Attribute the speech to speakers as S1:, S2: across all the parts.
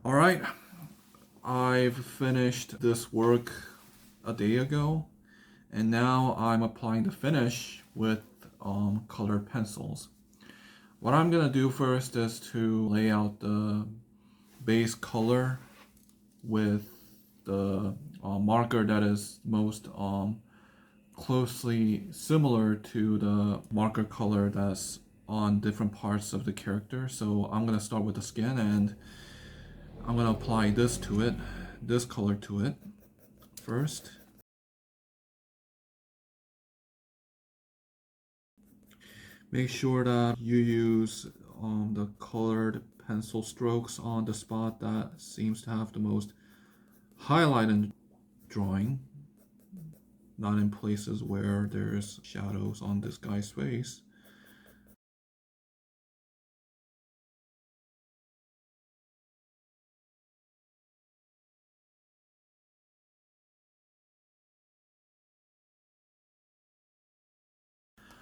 S1: All right, I've finished this work a day ago, and now I'm applying the finish with colored pencils. What I'm gonna do first is to lay out the base color with the marker that is most closely similar to the marker color that's on different parts of the character. So I'm gonna start with the skin, and I'm gonna apply this to it, this color to it first. Make sure that you use the colored pencil strokes on the spot that seems to have the most highlight in the drawing, not in places where there's shadows on this guy's face.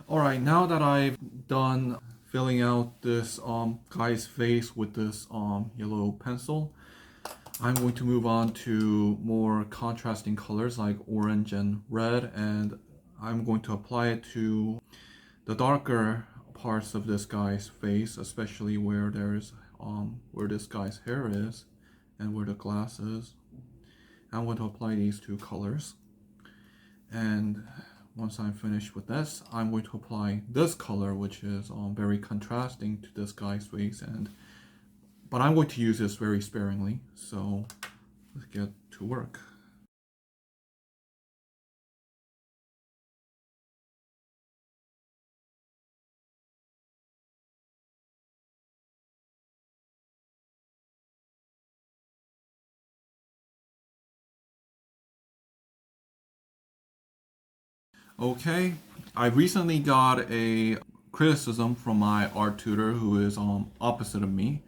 S1: Alright, now that I've done filling out this guy's face with this yellow pencil, I'm going to move on to more contrasting colors like orange and red, and I'm going to apply it to the darker parts of this guy's face, especially where there's where this guy's hair is and where the glass is. I'm going to apply these two colors, and once I'm finished with this, I'm going to apply this color, which is very contrasting to this guy's face, but I'm going to use this very sparingly, so let's get to work. Okay, I recently got a criticism from my art tutor who is opposite of me,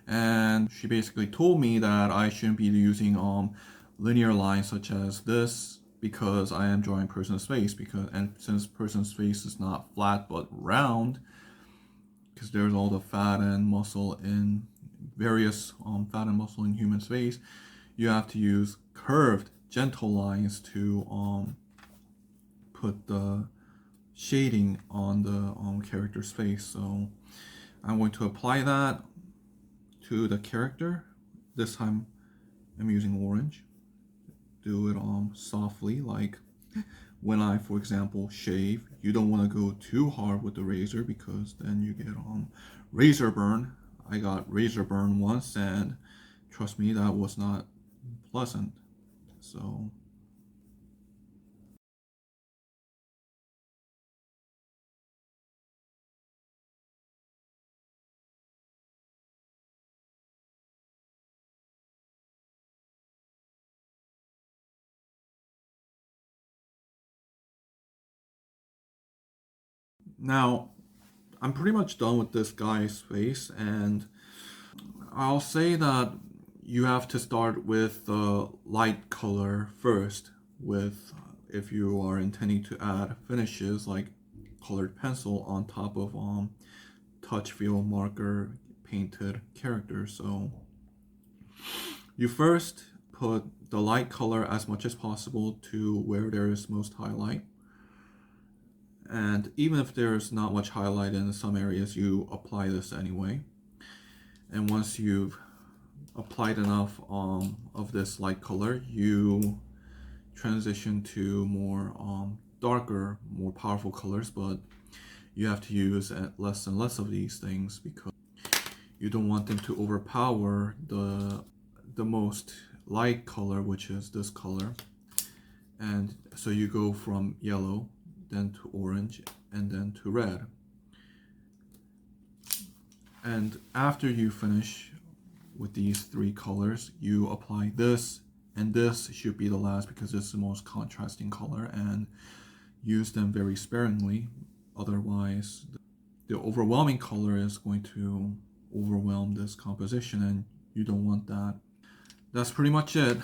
S1: and she basically told me that I shouldn't be using linear lines such as this because I am drawing person's face, and since person's face is not flat but round, because there's all the fat and muscle in various fat and muscle in human face, you have to use curved gentle lines to put the shading on the character's face. So I'm going to apply that to the character. This time I'm using orange. Do it softly, like when I, for example, shave. You don't want to go too hard with the razor because then you get razor burn. I got razor burn once, and trust me, that was not pleasant. So now I'm pretty much done with this guy's face, and I'll say that you have to start with the light color first, with if you are intending to add finishes like colored pencil on top of touch feel marker painted characters. So you first put the light color as much as possible to where there is most highlight, and even if there's not much highlight in some areas, you apply this anyway. And once you've applied enough of this light color, you transition to more darker, more powerful colors, but you have to use less and less of these things because you don't want them to overpower the most light color, which is this color. And so you go from yellow, then to orange, and then to red. And after you finish with these three colors, you apply this, and this should be the last because it's the most contrasting color, and use them very sparingly. Otherwise, the overwhelming color is going to overwhelm this composition, and you don't want that. That's pretty much it.